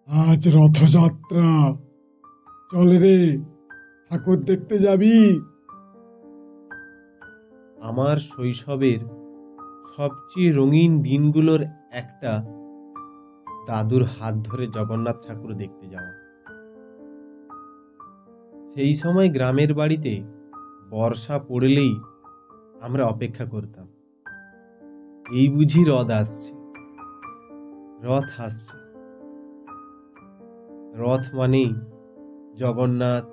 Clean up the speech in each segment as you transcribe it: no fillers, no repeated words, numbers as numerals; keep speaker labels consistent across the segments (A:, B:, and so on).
A: আজ রথযাত্রা, চল রে, ঠাকুর দেখতে যাবি?
B: আমার শৈশবের সবচেয়ে রঙিন দিনগুলোর একটা দাদুর হাত ধরে জগন্নাথ ঠাকুর দেখতে যাওয়া। সেই সময় গ্রামের বাড়িতে বর্ষা পড়লেই আমরা অপেক্ষা করতাম, এই বুঝি রথ আসছে, রথ আসছে। রথ মানেই জগন্নাথ,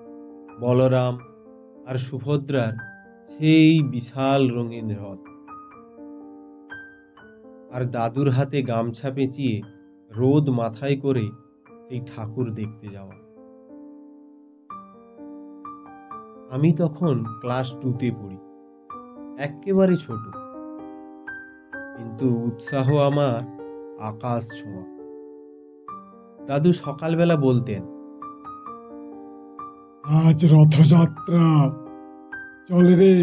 B: বলরাম আর সুভদ্রার সেই বিশাল রঙিন রথ, আর দাদুর হাতে গামছা পেঁচিয়ে রোদ মাথায় করে সেই ঠাকুর দেখতে যাওয়া। আমি তখন ক্লাস 2তে পড়ি, একেবারে ছোট, কিন্তু উৎসাহ আমার আকাশ ছোঁয়া। দাদু সকালবেলা বলতেন,
A: আজ রথযাত্রা, চল রে,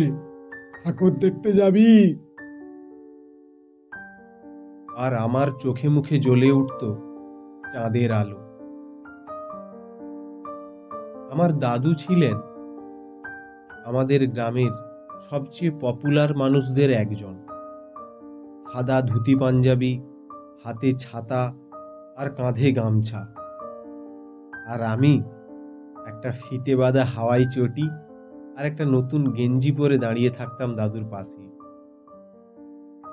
A: ঠাকুর দেখতে যাবি?
B: আর আমার চোখে মুখে জ্বলে উঠত চাঁদের আলো। আমার দাদু ছিলেন আমাদের গ্রামের সবচেয়ে পপুলার মানুষদের একজন। সাদা ধুতি পাঞ্জাবি, হাতে ছাতা আর কাঁধে গামছা, আর আমি একটা ফিতে বাঁধা হাওয়াই চটি আর একটা নতুন গেঞ্জি পরে দাঁড়িয়ে থাকতাম দাদুর পাশে।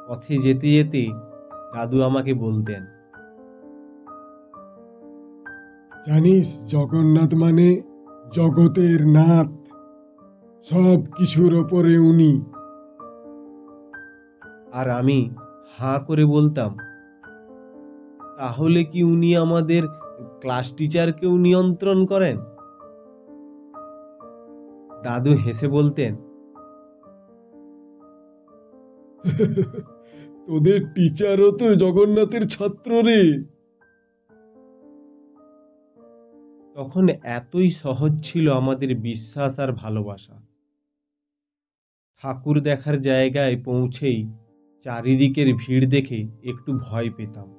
B: পথে যেতে যেতে দাদু আমাকে বলতেন,
A: জানিস, জগন্নাথ মানে জগতের নাথ, সব কিছুর ওপরে উনি।
B: আর আমি হাঁ করে বলতাম, তাহলে কি উনি আমাদের ক্লাস টিচারকেও নিয়ন্ত্রণ করেন? দাদু হেসে বলতেন,
A: তোদের টিচারও তো জগন্নাথের ছাত্র রে।
B: তখন এতই সহজ ছিল আমাদের বিশ্বাস আর ভালোবাসা। ঠাকুর দেখার জায়গায় পৌঁছেই চারিদিকের ভিড় দেখে একটু ভয় পেতাম,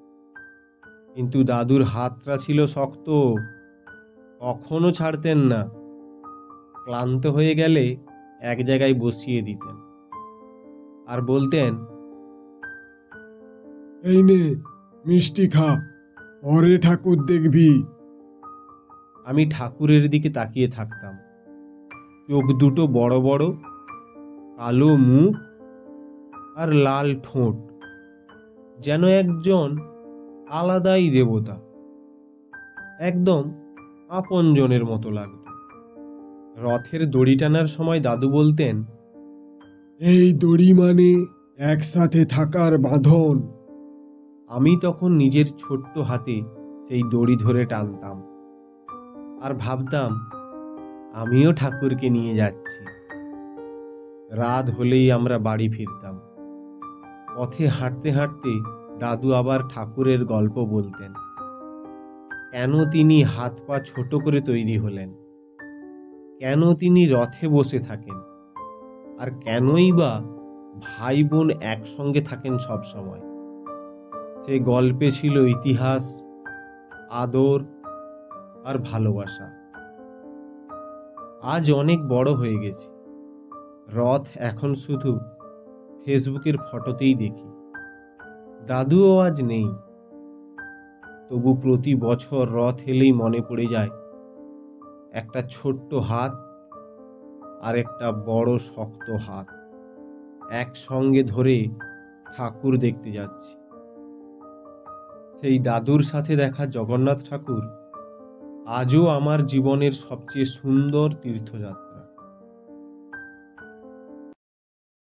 B: কিন্তু দাদুর হাতটা ছিল শক্ত, কখনো ছাড়তেন না। ক্লান্ত হয়ে গেলে এক জায়গায় বসিয়ে দিতেন আর বলতেন,
A: এই নে, মিষ্টি খা, পরে ঠাকুর দেখবি।
B: আমি ঠাকুরের দিকে তাকিয়ে থাকতাম। চোখ দুটো বড় বড়, কালো মুখ আর লাল ঠোঁট, যেন একজন আলাদাই দেবতা, একদম আপনজনের মতো লাগতো। রথের দড়ি টানার সময় দাদু বলতেন,
A: এই দড়ি মানে একসাথে থাকার বাঁধন।
B: আমি তখন নিজের ছোট্ট হাতে সেই দড়ি ধরে টানতাম আর ভাবতাম আমিও ঠাকুরকে নিয়ে যাচ্ছি। রাত হলেই আমরা বাড়ি ফিরতাম। পথে হাঁটতে হাঁটতে দাদু আবার ঠাকুরের গল্প বলতেন, কেন তিনি হাত পা ছোট করে তৈরি হলেন, কেন তিনি রথে বসে থাকেন, আর কেনই বা ভাই বোন একসঙ্গে থাকেন সব সময়। সে গল্পে ছিল ইতিহাস, আদর আর ভালোবাসা। আজ অনেক বড় হয়ে গেছি, রথ এখন শুধু ফেসবুকের ফটোতেই দেখি। দাদুও আজ নেই, তবু প্রতি বছর রথ এলেই মনে পড়ে যায় একটা ছোট্ট হাত আর একটা বড় শক্ত হাত একসঙ্গে ধরে ঠাকুর দেখতে যাচ্ছি। সেই দাদুর সাথে দেখা জগন্নাথ ঠাকুর আজও আমার জীবনের সবচেয়ে সুন্দর তীর্থযাত্রা।